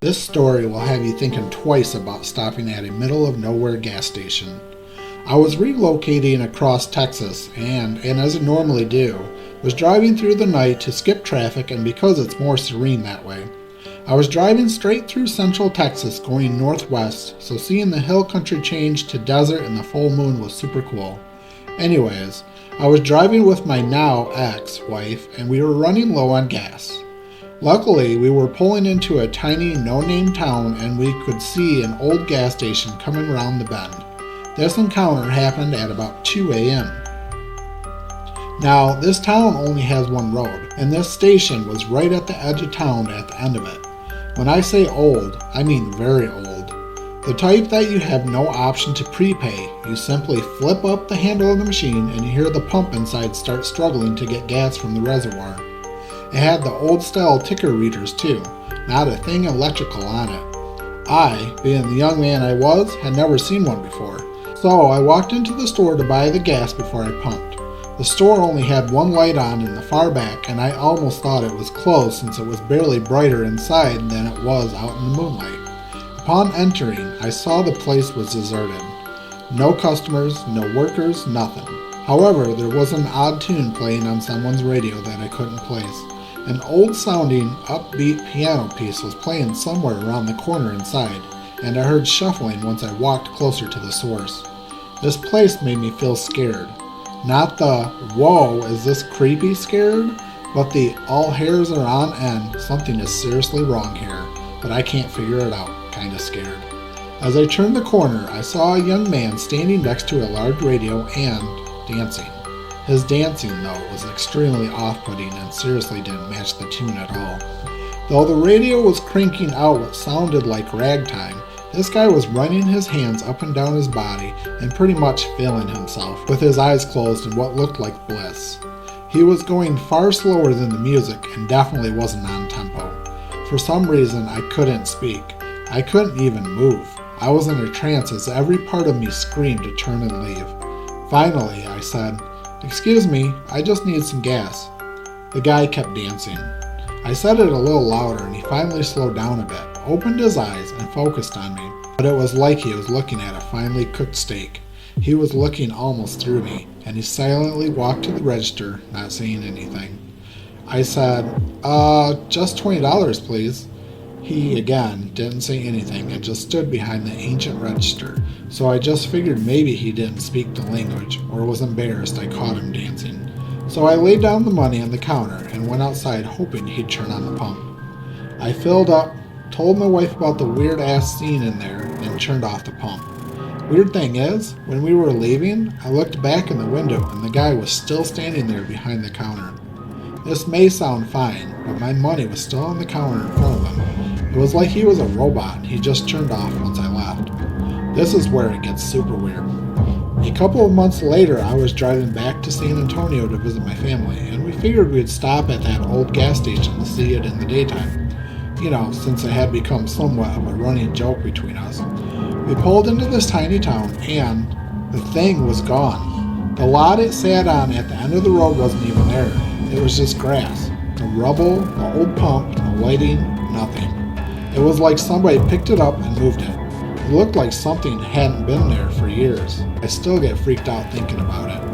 This story will have you thinking twice about stopping at a middle-of-nowhere gas station. I was relocating across Texas and as I normally do, was driving through the night to skip traffic, and because it's more serene that way. I was driving straight through central Texas going northwest, so seeing the hill country change to desert in the full moon was super cool. Anyways, I was driving with my now ex-wife and we were running low on gas. Luckily, we were pulling into a tiny no-name town and we could see an old gas station coming around the bend. This encounter happened at about 2 a.m. Now, this town only has one road, and this station was right at the edge of town at the end of it. When I say old, I mean very old. The type that you have no option to prepay. You simply flip up the handle of the machine and you hear the pump inside start struggling to get gas from the reservoir. It had the old style ticker readers too, not a thing electrical on it. I, being the young man I was, had never seen one before, so I walked into the store to buy the gas before I pumped. The store only had one light on in the far back and I almost thought it was closed since it was barely brighter inside than it was out in the moonlight. Upon entering, I saw the place was deserted. No customers, no workers, nothing. However, there was an odd tune playing on someone's radio that I couldn't place. An old-sounding, upbeat piano piece was playing somewhere around the corner inside, and I heard shuffling once I walked closer to the source. This place made me feel scared. Not the, whoa, is this creepy scared, but the all hairs are on end, something is seriously wrong here, but I can't figure it out, kinda scared. As I turned the corner, I saw a young man standing next to a large radio and dancing. His dancing, though, was extremely off-putting and seriously didn't match the tune at all. Though the radio was cranking out what sounded like ragtime, this guy was running his hands up and down his body and pretty much feeling himself, with his eyes closed in what looked like bliss. He was going far slower than the music and definitely wasn't on tempo. For some reason, I couldn't speak. I couldn't even move. I was in a trance as every part of me screamed to turn and leave. Finally, I said, "Excuse me, I just need some gas." The guy kept dancing. I said it a little louder and he finally slowed down a bit, opened his eyes, and focused on me. But it was like he was looking at a finely cooked steak. He was looking almost through me, and he silently walked to the register, not saying anything. I said, just $20, please." He, again, didn't say anything and just stood behind the ancient register, so I just figured maybe he didn't speak the language or was embarrassed I caught him dancing. So I laid down the money on the counter and went outside hoping he'd turn on the pump. I filled up, told my wife about the weird-ass scene in there, and turned off the pump. Weird thing is, when we were leaving, I looked back in the window and the guy was still standing there behind the counter. This may sound fine, but my money was still on the counter in front of him. It was like he was a robot and he just turned off once I left. This is where it gets super weird. A couple of months later, I was driving back to San Antonio to visit my family, and we figured we'd stop at that old gas station to see it in the daytime. You know, since it had become somewhat of a running joke between us. We pulled into this tiny town and the thing was gone. The lot it sat on at the end of the road wasn't even there. It was just grass. No rubble, no old pump, no lighting, nothing. It was like somebody picked it up and moved it. It looked like something hadn't been there for years. I still get freaked out thinking about it.